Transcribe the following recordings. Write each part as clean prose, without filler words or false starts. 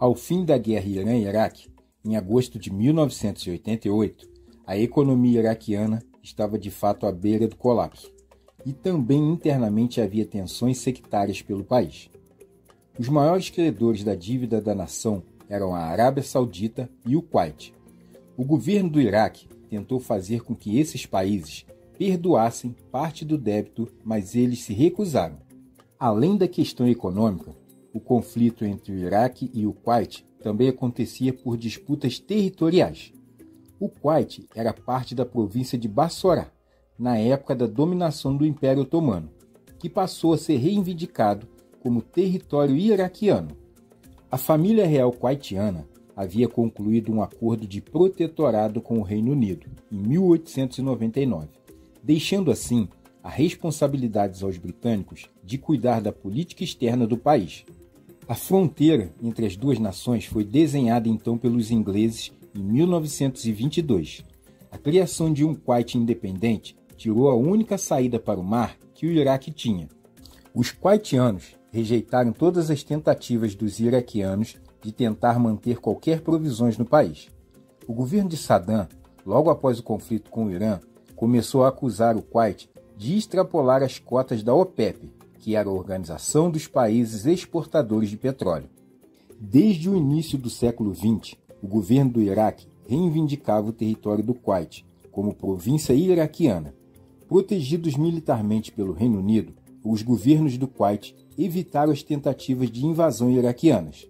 Ao fim da guerra Irã-Iraque, em agosto de 1988, a economia iraquiana estava de fato à beira do colapso, e também internamente havia tensões sectárias pelo país. Os maiores credores da dívida da nação eram a Arábia Saudita e o Kuwait. O governo do Iraque tentou fazer com que esses países perdoassem parte do débito, mas eles se recusaram. Além da questão econômica, o conflito entre o Iraque e o Kuwait também acontecia por disputas territoriais. O Kuwait era parte da província de Bassorá, na época da dominação do Império Otomano, que passou a ser reivindicado como território iraquiano. A família real kuwaitiana havia concluído um acordo de protetorado com o Reino Unido em 1899, deixando assim a responsabilidade aos britânicos de cuidar da política externa do país. A fronteira entre as duas nações foi desenhada então pelos ingleses em 1922. A criação de um Kuwait independente tirou a única saída para o mar que o Iraque tinha. Os kuwaitianos rejeitaram todas as tentativas dos iraquianos de tentar manter qualquer provisões no país. O governo de Saddam, logo após o conflito com o Irã, começou a acusar o Kuwait de extrapolar as cotas da OPEP, que era a Organização dos Países Exportadores de Petróleo. Desde o início do século XX, o governo do Iraque reivindicava o território do Kuwait como província iraquiana. Protegidos militarmente pelo Reino Unido, os governos do Kuwait evitaram as tentativas de invasão iraquianas.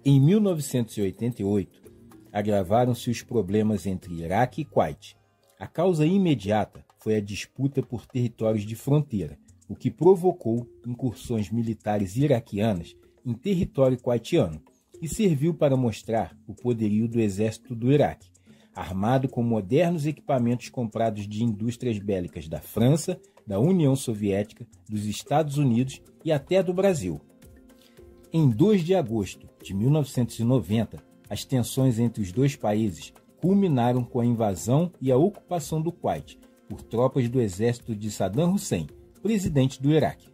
Em 1988, agravaram-se os problemas entre Iraque e Kuwait. A causa imediata foi a disputa por territórios de fronteira, o que provocou incursões militares iraquianas em território kuwaitiano e serviu para mostrar o poderio do exército do Iraque, armado com modernos equipamentos comprados de indústrias bélicas da França, da União Soviética, dos Estados Unidos e até do Brasil. Em 2 de agosto de 1990, as tensões entre os dois países culminaram com a invasão e a ocupação do Kuwait por tropas do exército de Saddam Hussein, presidente do Iraque.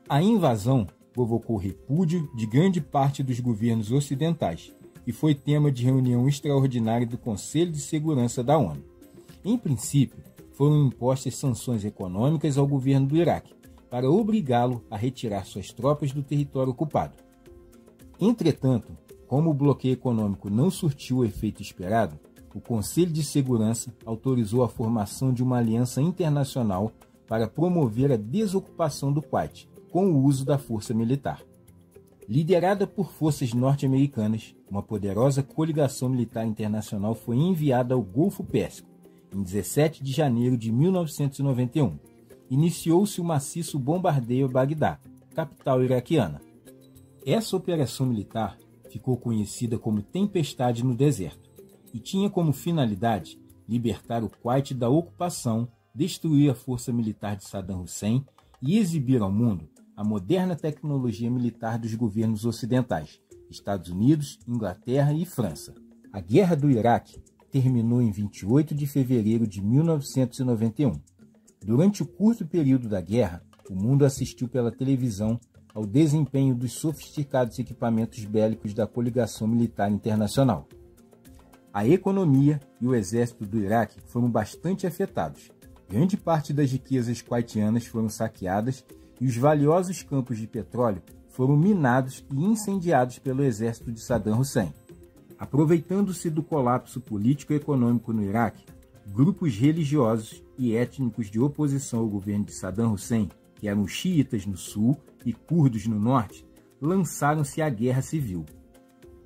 A invasão provocou repúdio de grande parte dos governos ocidentais e foi tema de reunião extraordinária do Conselho de Segurança da ONU. Em princípio, foram impostas sanções econômicas ao governo do Iraque para obrigá-lo a retirar suas tropas do território ocupado. Entretanto, como o bloqueio econômico não surtiu o efeito esperado, o Conselho de Segurança autorizou a formação de uma aliança internacional para promover a desocupação do Kuwait, com o uso da força militar. Liderada por forças norte-americanas, uma poderosa coligação militar internacional foi enviada ao Golfo Pérsico em 17 de janeiro de 1991. Iniciou-se o maciço bombardeio a Bagdá, capital iraquiana. Essa operação militar ficou conhecida como Tempestade no Deserto e tinha como finalidade libertar o Kuwait da ocupação, destruir a força militar de Saddam Hussein e exibir ao mundo a moderna tecnologia militar dos governos ocidentais, Estados Unidos, Inglaterra e França. A Guerra do Iraque terminou em 28 de fevereiro de 1991. Durante o curto período da guerra, o mundo assistiu pela televisão ao desempenho dos sofisticados equipamentos bélicos da coligação militar internacional. A economia e o exército do Iraque foram bastante afetados. Grande parte das riquezas kuwaitianas foram saqueadas e os valiosos campos de petróleo foram minados e incendiados pelo exército de Saddam Hussein. Aproveitando-se do colapso político e econômico no Iraque, grupos religiosos e étnicos de oposição ao governo de Saddam Hussein, que eram xiitas no sul e curdos no norte, lançaram-se à guerra civil.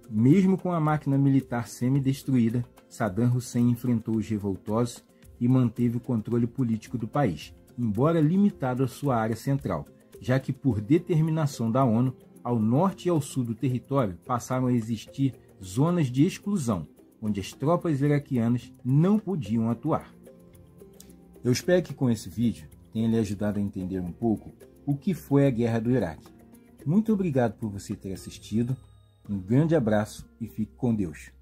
Mesmo com a máquina militar semi-destruída, Saddam Hussein enfrentou os revoltosos e manteve o controle político do país, embora limitado à sua área central, já que por determinação da ONU, ao norte e ao sul do território passaram a existir zonas de exclusão, onde as tropas iraquianas não podiam atuar. Eu espero que com esse vídeo tenha lhe ajudado a entender um pouco o que foi a Guerra do Iraque. Muito obrigado por você ter assistido, um grande abraço e fique com Deus.